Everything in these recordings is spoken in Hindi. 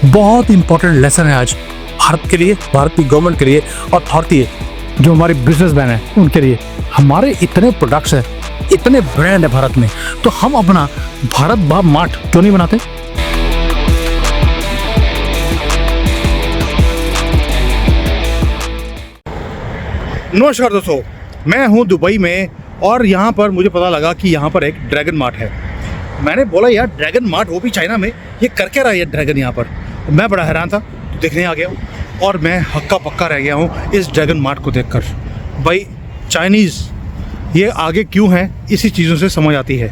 बहुत इंपॉर्टेंट लेसन है आज भारत के लिए, भारत की गवर्नमेंट के लिए और भारतीय जो हमारे बिजनेसमैन हैं उनके लिए। हमारे इतने प्रोडक्ट्स हैं, इतने ब्रांड है भारत में, तो हम अपना भारत बाप मार्ट क्यों नहीं बनाते? नमस्कार दोस्तों, मैं हूं दुबई में और यहाँ पर मुझे पता लगा कि यहाँ पर एक ड्रैगन मार्ट है। मैंने बोला यार ड्रैगन मार्ट वो भी चाइना में, ये कर क्या रहा है ये ड्रैगन यहाँ पर? मैं बड़ा हैरान था, तो देखने आ गया हूँ और मैं हक्का पक्का रह गया हूँ इस ड्रैगन मार्ट को देखकर। भाई चाइनीज़ ये आगे क्यों है, इसी चीज़ों से समझ आती है।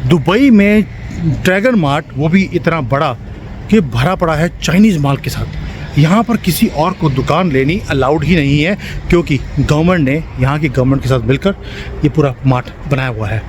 दुबई में ड्रैगन मार्ट वो भी इतना बड़ा कि भरा पड़ा है चाइनीज़ माल के साथ। यहाँ पर किसी और को दुकान लेनी अलाउड ही नहीं है, क्योंकि गवर्नमेंट ने यहाँ की गवर्नमेंट के साथ मिलकर ये पूरा मार्ट बनाया हुआ है।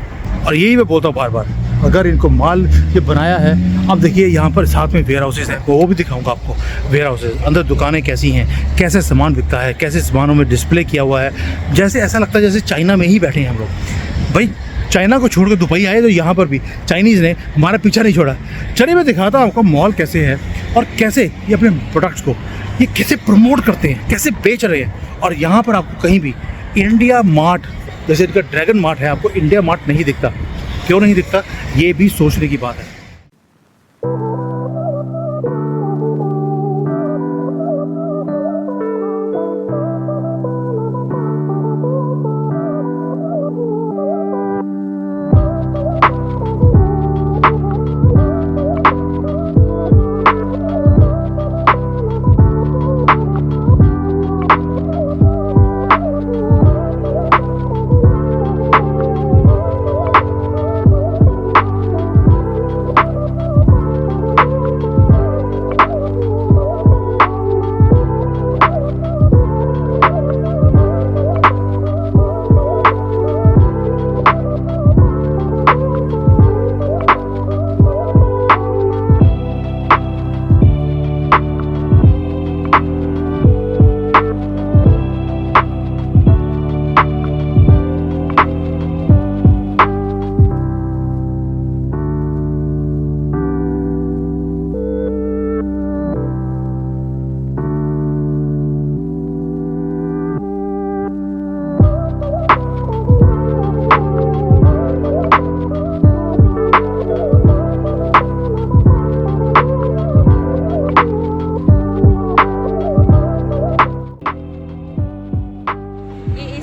और यही मैं बोलता हूँ बार बार, अगर इनको माल ये बनाया है। अब देखिए यहाँ पर साथ में वेयर हाउसेज हैं, वो भी दिखाऊंगा आपको। वेयर हाउसेज अंदर दुकानें कैसी हैं, कैसे सामान बिकता है, कैसे सामानों में डिस्प्ले किया हुआ है, जैसे ऐसा लगता है जैसे चाइना में ही बैठे हैं हम लोग। भाई चाइना को छोड़ कर दुबई आए तो यहाँ पर भी चाइनीज़ ने हमारा पीछा नहीं छोड़ा। चलिए मैं दिखाता हूँ आपको मॉल कैसे है और कैसे ये अपने प्रोडक्ट्स को ये कैसे प्रमोट करते हैं, कैसे बेच रहे हैं। और यहाँ पर आपको कहीं भी इंडिया मार्ट जैसे इनका ड्रैगन मार्ट है, आपको इंडिया मार्ट नहीं दिखता। क्यों नहीं दिखता, ये भी सोचने की बात है।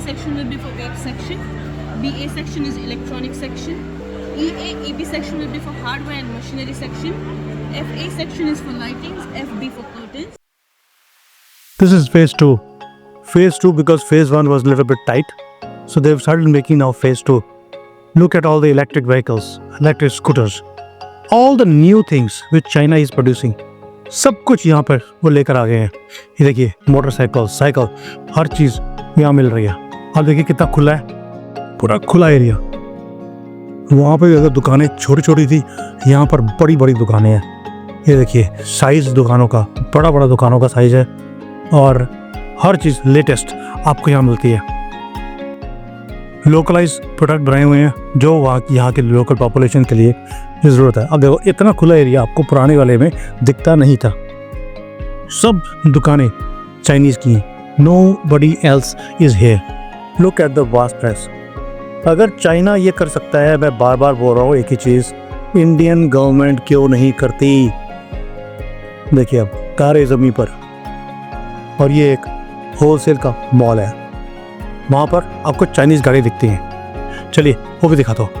Section will be for vape section. BA section is electronic section. EB section will be for hardware and machinery section. FA section is for lightings. FB for curtains. This is phase 2. Phase 2 because phase 1 was a little bit tight. So they've started making now phase 2. Look at all the electric vehicles, electric scooters. All the new things which China is producing. सब कुछ यहाँ पर वो लेकर आ गए हैं। ये देखिए मोटरसाइकिल, साइकिल, हर चीज़ यहाँ मिल रही है। आप देखिए कितना खुला है, पूरा खुला एरिया। वहाँ पे अगर दुकानें छोटी छोटी थी, यहाँ पर बड़ी बड़ी दुकानें हैं। ये देखिए साइज़ दुकानों का, बड़ा बड़ा दुकानों का साइज़ है और हर चीज़ लेटेस्ट आपको यहाँ मिलती है। लोकलाइज प्रोडक्ट बनाए हुए हैं जो यहाँ के लोकल पॉपुलेशन के लिए ज़रूरत है। अब देखो इतना खुला एरिया आपको पुराने वाले में दिखता नहीं था। सब दुकानें चाइनीज़ की हैं। Nobody else is here. Look at the vast price. अगर चाइना ये कर सकता है, मैं बार बार बोल रहा हूँ एक ही चीज़, इंडियन गवर्नमेंट क्यों नहीं करती? देखिए अब कारें ज़मीन पर, और ये एक होलसेल का मॉल है। वहाँ पर आपको चाइनीज़ गाड़ी दिखती हैं। चलिए वो भी दिखाता हूँ।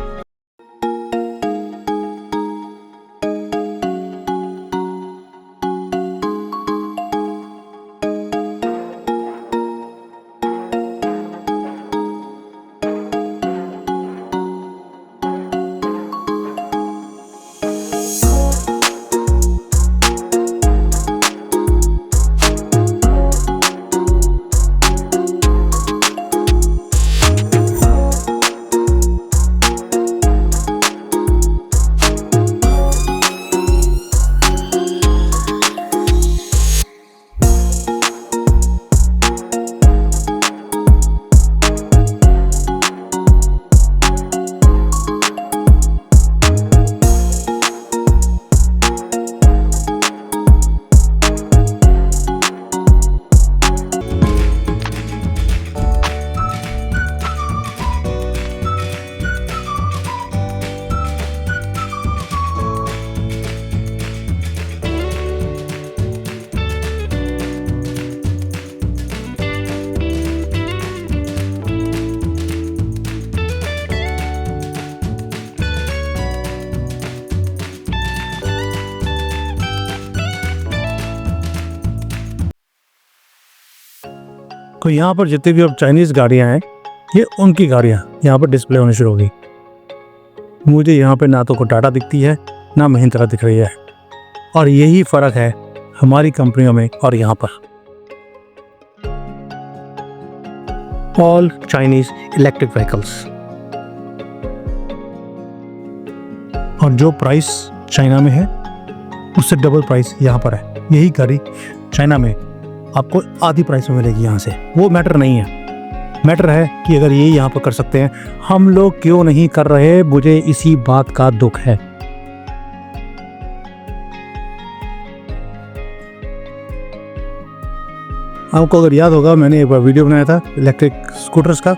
तो यहाँ पर जितनी भी अब चाइनीज़ गाड़ियाँ हैं ये उनकी गाड़ियाँ यहाँ पर डिस्प्ले होनी शुरू होगी। मुझे यहाँ पे ना तो कोई टाटा दिखती है ना महिंद्रा दिख रही है, और यही फ़र्क है हमारी कंपनियों में और यहाँ पर। ऑल चाइनीज इलेक्ट्रिक व्हीकल्स, और जो प्राइस चाइना में है उससे डबल प्राइस यहाँ पर है। यही गाड़ी चाइना में आपको आधी प्राइस में मिलेगी यहाँ से। वो मैटर नहीं है, मैटर है कि अगर ये यहाँ पर कर सकते हैं हम लोग क्यों नहीं कर रहे। मुझे इसी बात का दुख है। आपको अगर याद होगा मैंने एक बार वीडियो बनाया था इलेक्ट्रिक स्कूटर्स का।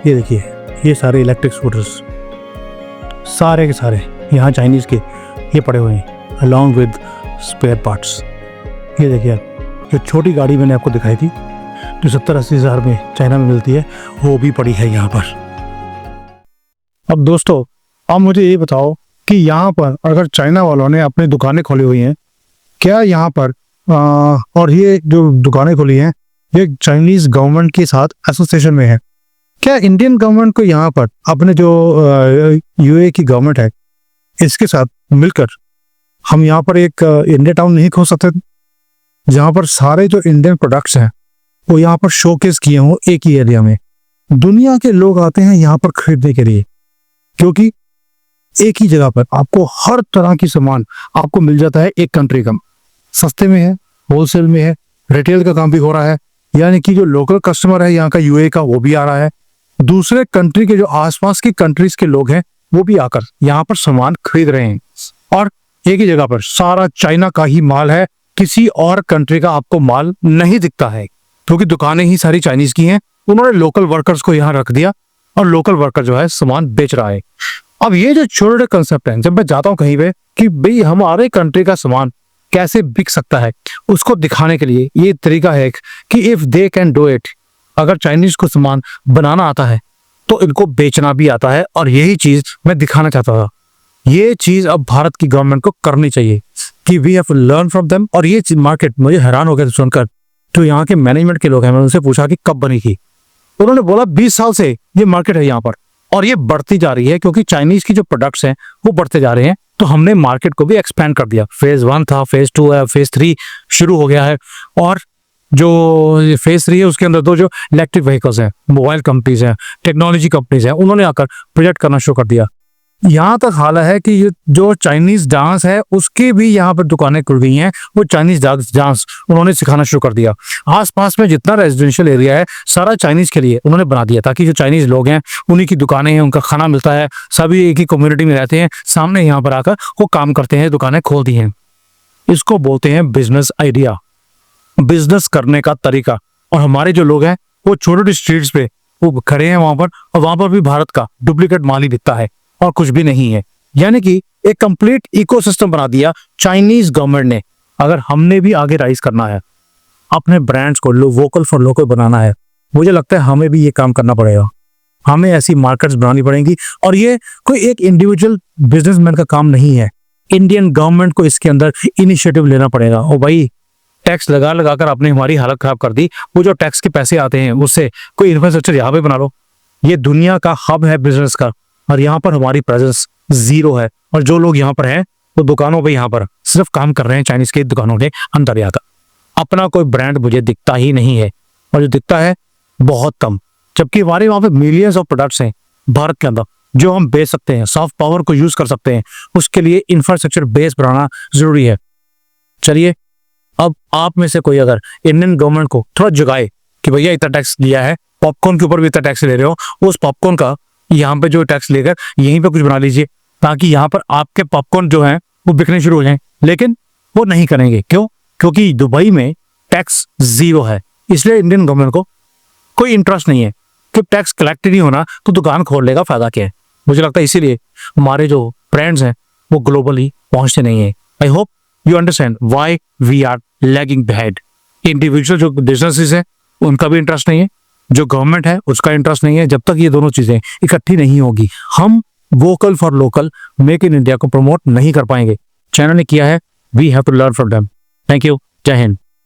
ये देखिए ये सारे इलेक्ट्रिक स्कूटर्स सारे के सारे यहाँ चाइनीज़ के ये पड़े हुए हैं अलॉन्ग विद स्पेयर पार्ट्स। ये देखिए आप, जो छोटी गाड़ी मैंने आपको दिखाई थी जो 70-80 हज़ार में चाइना में मिलती है वो भी पड़ी है यहाँ पर। अब दोस्तों आप मुझे ये बताओ कि यहाँ पर अगर चाइना वालों ने अपनी दुकानें खोली हुई हैं, क्या यहाँ पर और ये जो दुकानें खोली हैं ये चाइनीज़ गवर्नमेंट के साथ एसोसिएशन में है, क्या इंडियन गवर्नमेंट को यहाँ पर अपने जो यूए की गवर्नमेंट है इसके साथ मिलकर हम यहाँ पर एक इंडिया टाउन नहीं खोल सकते जहाँ पर सारे जो इंडियन प्रोडक्ट्स हैं वो यहाँ पर शोकेस किए हों एक ही एरिया में। दुनिया के लोग आते हैं यहाँ पर खरीदने के लिए, क्योंकि एक ही जगह पर आपको हर तरह की सामान आपको मिल जाता है एक कंट्री का, सस्ते में है, होलसेल में है, रिटेल का काम भी हो रहा है। यानी कि जो लोकल कस्टमर है यहाँ का यूए का वो भी आ रहा है, दूसरे कंट्री के जो आसपास की कंट्रीज के लोग हैं वो भी आकर यहाँ पर सामान खरीद रहे हैं, और एक ही जगह पर सारा चाइना का ही माल है, किसी और कंट्री का आपको माल नहीं दिखता है, क्योंकि दुकानें ही सारी चाइनीज की हैं। उन्होंने लोकल वर्कर्स को यहाँ रख दिया और लोकल वर्कर जो है सामान बेच रहा है। अब ये जो छोटे कंसेप्ट है, जब मैं जाता हूँ कहीं पे कि भाई हमारे कंट्री का सामान कैसे बिक सकता है, उसको दिखाने के लिए ये तरीका है कि if they can do it, अगर चाइनीज को सामान बनाना आता है तो इनको बेचना भी आता है, और यही चीज मैं दिखाना चाहता था। ये चीज अब भारत की गवर्नमेंट को करनी चाहिए कि we have to learn from them. और ये मार्केट मुझे हैरान हो गया सुनकर, जो यहाँ के मैनेजमेंट के लोग हैं, मैंने उनसे पूछा कि कब बनी थी, उन्होंने बोला 20 साल से ये मार्केट है यहाँ पर, और ये बढ़ती जा रही है क्योंकि चाइनीज की जो प्रोडक्ट्स हैं वो बढ़ते जा रहे हैं। तो हमने मार्केट को भी एक्सपेंड कर दिया। फेज 1 था, फेज 2 है, फेज 3 शुरू हो गया है, और जो फेज 3 है उसके अंदर दो जो इलेक्ट्रिक व्हीकल्स हैं, मोबाइल कंपनीज हैं, टेक्नोलॉजी कंपनीज हैं, उन्होंने आकर प्रोजेक्ट करना शुरू कर दिया। यहाँ तक हाल है कि ये जो चाइनीज डांस है उसकी भी यहाँ पर दुकानें खुल गई हैं, वो चाइनीज डांस उन्होंने सिखाना शुरू कर दिया। आसपास में जितना रेजिडेंशियल एरिया है सारा चाइनीज के लिए उन्होंने बना दिया, ताकि जो चाइनीज लोग हैं उन्हीं की दुकानें हैं, उनका खाना मिलता है, सभी एक ही कम्युनिटी में रहते हैं, सामने यहाँ पर आकर वो काम करते हैं, दुकानें खोल दी हैं। इसको बोलते हैं बिजनेस आइडिया, बिजनेस करने का तरीका। और हमारे जो लोग हैं वो छोटे छोटे स्ट्रीट्स पे वो खड़े हैं वहां पर, और वहां पर भी भारत का डुप्लीकेट माल ही दिखता है और कुछ भी नहीं है। यानी कि एक कंप्लीट इकोसिस्टम बना दिया चाइनीज गवर्नमेंट ने। अगर हमने भी आगे राइज करना है, अपने ब्रांड्स को वोकल फॉर लोकल बनाना है, मुझे लगता है हमें भी ये काम करना पड़ेगा। हमें ऐसी मार्केट्स बनानी पड़ेंगी, और ये कोई एक इंडिविजुअल बिजनेसमैन का काम नहीं है। इंडियन गवर्नमेंट को इसके अंदर इनिशिएटिव लेना पड़ेगा। और भाई टैक्स लगा लगा कर आपने हमारी हालत खराब कर दी। वो जो टैक्स के पैसे आते हैं उससे कोई इंफ्रास्ट्रक्चर यहाँ पे बना लो। ये दुनिया का हब है बिजनेस का, और यहाँ पर हमारी प्रेजेंस 0 है। और जो लोग यहाँ पर हैं वो दुकानों पे यहाँ पर सिर्फ काम कर रहे हैं, चाइनीज के दुकानों के अंदर जाकर। अपना कोई ब्रांड मुझे दिखता ही नहीं है, और जो दिखता है बहुत कम। जबकि हमारे वहाँ पे मिलियंस ऑफ प्रोडक्ट्स हैं भारत के अंदर जो हम बेच सकते हैं, सॉफ्ट पावर को यूज कर सकते हैं। उसके लिए इंफ्रास्ट्रक्चर बेस बनाना जरूरी है। चलिए, अब आप में से कोई अगर इंडियन गवर्नमेंट को थोड़ा जगाए कि भैया इतना टैक्स लिया है, पॉपकॉर्न के ऊपर भी इतना टैक्स ले रहे हो, उस पॉपकॉर्न का यहाँ पे जो टैक्स लेकर यहीं पे कुछ बना लीजिए, ताकि यहाँ पर आपके पॉपकॉर्न जो है वो बिकने शुरू हो जाएं। लेकिन वो नहीं करेंगे। क्यों? क्योंकि दुबई में टैक्स 0 है। इसलिए इंडियन गवर्नमेंट को कोई इंटरेस्ट नहीं है कि टैक्स कलेक्ट नहीं होना तो दुकान खोलने का फायदा क्या है। मुझे लगता है इसीलिए हमारे जो ब्रांड्स हैं वो ग्लोबली पहुंचते नहीं है। I hope you understand why we are lagging behind. Individual जो बिजनेसेस हैं उनका भी इंटरेस्ट नहीं है, जो गवर्नमेंट है उसका इंटरेस्ट नहीं है। जब तक ये दोनों चीजें इकट्ठी नहीं होगी, हम vocal for local, make in India को प्रमोट नहीं कर पाएंगे। चाइना ने किया है, we have to learn from them. Thank you. Jai Hind.